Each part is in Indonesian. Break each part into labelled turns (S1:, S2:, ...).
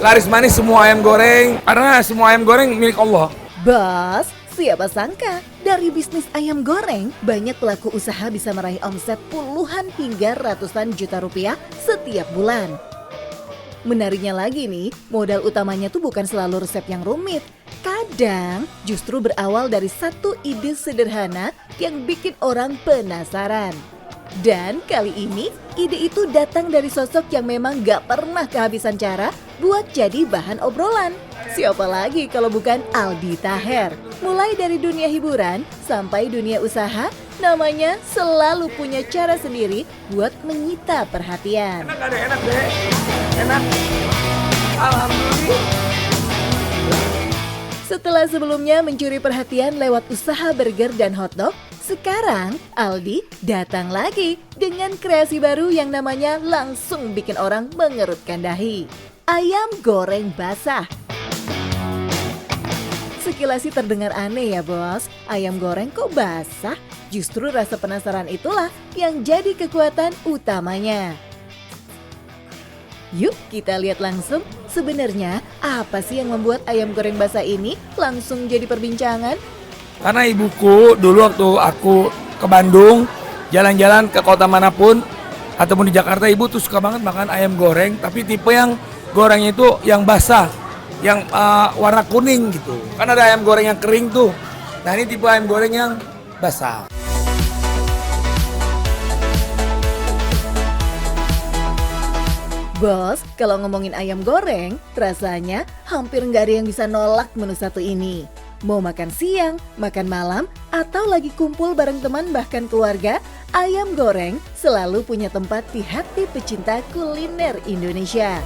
S1: laris manis semua ayam goreng, karena semua ayam goreng milik Allah.
S2: Bos, siapa sangka dari bisnis ayam goreng banyak pelaku usaha bisa meraih omset puluhan hingga ratusan juta rupiah setiap bulan. Menariknya lagi nih, modal utamanya tuh bukan selalu resep yang rumit. Kadang justru berawal dari satu ide sederhana yang bikin orang penasaran. Dan kali ini, ide itu datang dari sosok yang memang gak pernah kehabisan cara buat jadi bahan obrolan. Siapa lagi kalau bukan Aldi Taher. Mulai dari dunia hiburan sampai dunia usaha, namanya selalu punya cara sendiri buat menyita perhatian.
S1: Enak ada enak deh, enak. Alhamdulillah.
S2: Setelah sebelumnya mencuri perhatian lewat usaha burger dan hotdog, sekarang Aldi datang lagi dengan kreasi baru yang namanya langsung bikin orang mengerutkan dahi. Ayam goreng basah. Sekilas sih terdengar aneh ya bos, ayam goreng kok basah? Justru rasa penasaran itulah yang jadi kekuatan utamanya. Yuk kita lihat langsung, sebenarnya apa sih yang membuat ayam goreng basah ini langsung jadi perbincangan?
S1: Karena ibuku dulu waktu aku ke Bandung, jalan-jalan ke kota manapun, ataupun di Jakarta, ibu tuh suka banget makan ayam goreng, tapi tipe yang gorengnya itu yang basah, yang warna kuning gitu. Kan ada ayam goreng yang kering tuh, nah ini tipe ayam goreng yang basah.
S2: Bos, kalau ngomongin ayam goreng, rasanya hampir nggak ada yang bisa nolak menu satu ini. Mau makan siang, makan malam, atau lagi kumpul bareng teman bahkan keluarga, ayam goreng selalu punya tempat di hati pecinta kuliner Indonesia.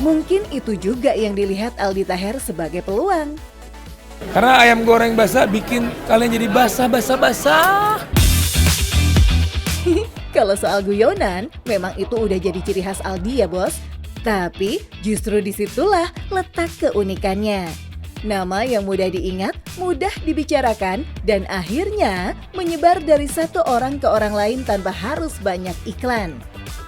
S2: Mungkin itu juga yang dilihat Aldi Taher sebagai peluang.
S1: Karena ayam goreng basah bikin kalian jadi basah.
S2: Kalau soal guyonan, memang itu udah jadi ciri khas Aldi ya bos. Tapi justru disitulah letak keunikannya. Nama yang mudah diingat, mudah dibicarakan, dan akhirnya menyebar dari satu orang ke orang lain tanpa harus banyak iklan.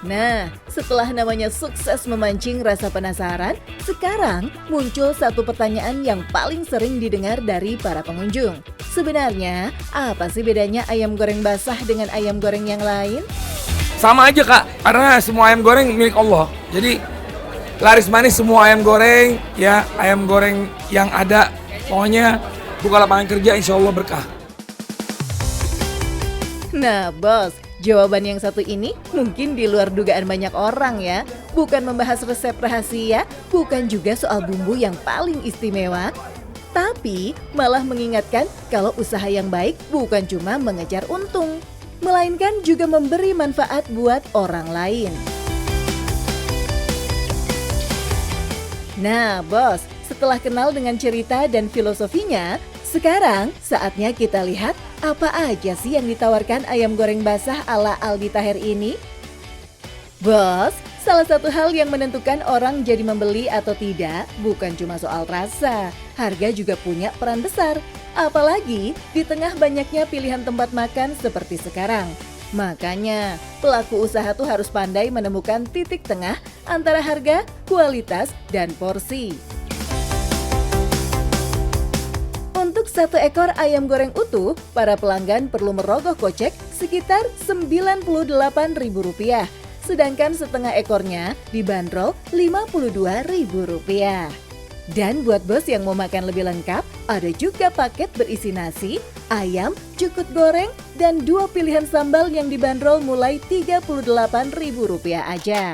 S2: Nah, setelah namanya sukses memancing rasa penasaran, sekarang muncul satu pertanyaan yang paling sering didengar dari para pengunjung. Sebenarnya, apa sih bedanya ayam goreng basah dengan ayam goreng yang lain?
S1: Sama aja kak, karena semua ayam goreng milik Allah. Jadi laris manis semua ayam goreng, ya ayam goreng yang ada. Pokoknya buka lapangan kerja, insya Allah berkah.
S2: Nah bos, jawaban yang satu ini mungkin di luar dugaan banyak orang ya. Bukan membahas resep rahasia, bukan juga soal bumbu yang paling istimewa, tapi malah mengingatkan kalau usaha yang baik bukan cuma mengejar untung, melainkan juga memberi manfaat buat orang lain. Nah bos, setelah kenal dengan cerita dan filosofinya, sekarang saatnya kita lihat apa aja sih yang ditawarkan ayam goreng basah ala Aldi Taher ini. Bos, salah satu hal yang menentukan orang jadi membeli atau tidak bukan cuma soal rasa, harga juga punya peran besar. Apalagi di tengah banyaknya pilihan tempat makan seperti sekarang. Makanya, pelaku usaha tuh harus pandai menemukan titik tengah antara harga, kualitas, dan porsi. Untuk satu ekor ayam goreng utuh, para pelanggan perlu merogoh kocek sekitar Rp98.000. Sedangkan setengah ekornya dibanderol Rp52.000. Dan buat bos yang mau makan lebih lengkap, ada juga paket berisi nasi, ayam, cukut goreng, dan 2 pilihan sambal yang dibanderol mulai Rp38.000 aja.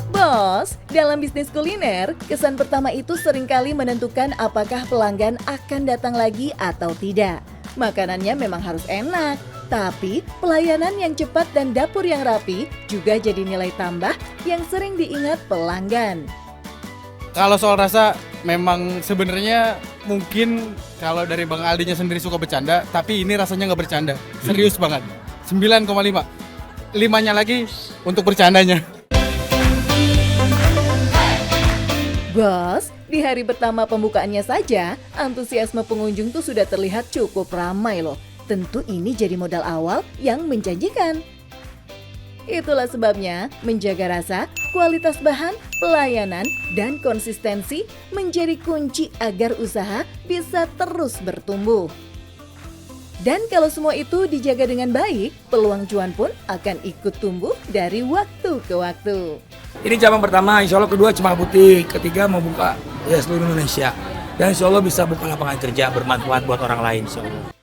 S2: Bos, dalam bisnis kuliner, kesan pertama itu seringkali menentukan apakah pelanggan akan datang lagi atau tidak. Makanannya memang harus enak, tapi pelayanan yang cepat dan dapur yang rapi juga jadi nilai tambah yang sering diingat pelanggan.
S3: Kalau soal rasa, memang sebenarnya mungkin kalau dari Bang Aldinya sendiri suka bercanda, tapi ini rasanya nggak bercanda, serius banget. 9,5, 5-nya lagi untuk bercandanya.
S2: Bos, di hari pertama pembukaannya saja, antusiasme pengunjung tuh sudah terlihat cukup ramai loh. Tentu ini jadi modal awal yang menjanjikan. Itulah sebabnya menjaga rasa, kualitas bahan, pelayanan, dan konsistensi menjadi kunci agar usaha bisa terus bertumbuh. Dan kalau semua itu dijaga dengan baik, peluang cuan pun akan ikut tumbuh dari waktu ke waktu.
S1: Ini cabang pertama, insya Allah kedua cuma butik, ketiga mau buka ya seluruh Indonesia. Dan insya Allah bisa buka lapangan kerja bermanfaat buat orang lain insya Allah.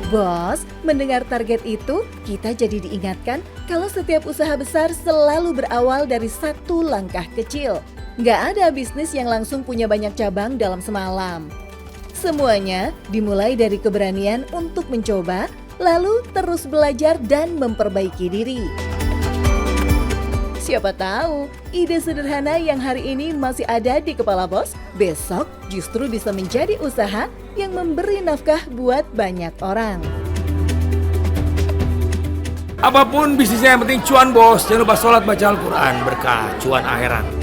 S2: Bos, mendengar target itu, kita jadi diingatkan kalau setiap usaha besar selalu berawal dari satu langkah kecil. Nggak ada bisnis yang langsung punya banyak cabang dalam semalam. Semuanya dimulai dari keberanian untuk mencoba, lalu terus belajar dan memperbaiki diri. Siapa tahu, ide sederhana yang hari ini masih ada di kepala bos, besok justru bisa menjadi usaha yang memberi nafkah buat banyak orang.
S1: Apapun bisnisnya yang penting cuan bos, jangan lupa sholat baca Al-Quran, berkah cuan akhirat.